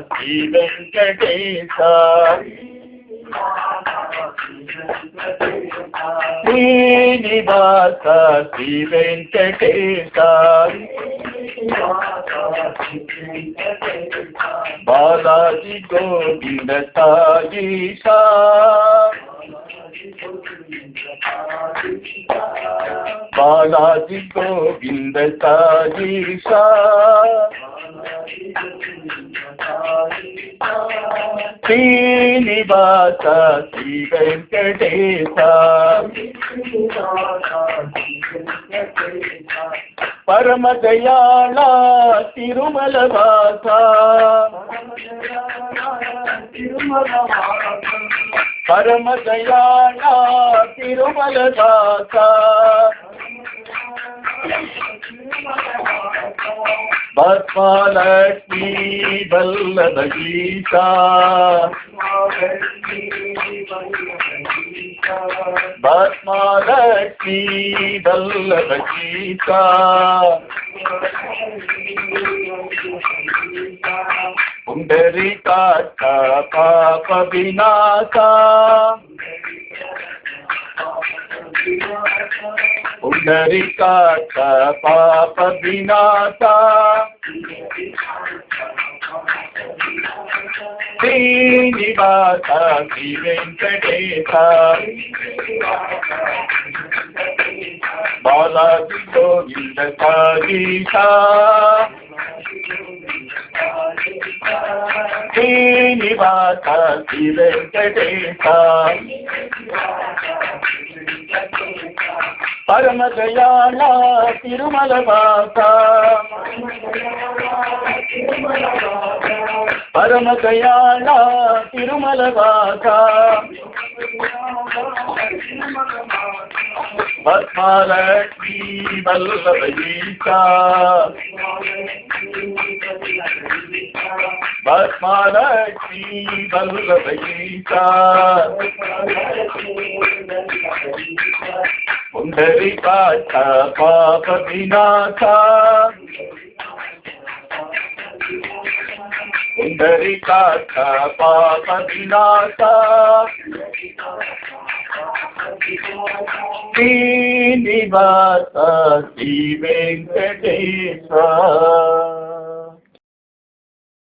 శ్రీ వెంకటేశ శ్రీనివాస శ్రీ వెంకటేశ బాలాజీ గోవింద సాయిష బాలాజీ గోవింద సాయిష శ్రీనివాస శ్రీ వెంకటేశ పరమ దయాళ తిరుమల వాస పరమ దయాళ తిరుమల వాస భస్మలక్ష్మీ వల్లభ గీతా భస్మలక్ష్మీ వల్లభ గీతా పుండరీకాక్ష పాప వినాశ పుండరీకాక్ష పాప వినాశ శ్రీనివాస శ్రీ వెంకటేశ బాలాజీ గోవింద సాయిష శ్రీనివాస శ్రీ వెంకటేశ పరమ దయాళ తిరుమల వాస పరమ దయాళ తిరుమల వాస భస్మలక్ష్మీ వల్లభ గీతా భస్మలక్ష్మీ వల్లభ గీతా పుండరీకాక్ష పాప వినాశ పుండరీకాక్ష పాప వినాశ శ్రీనివాస శ్రీ వెంకటేశ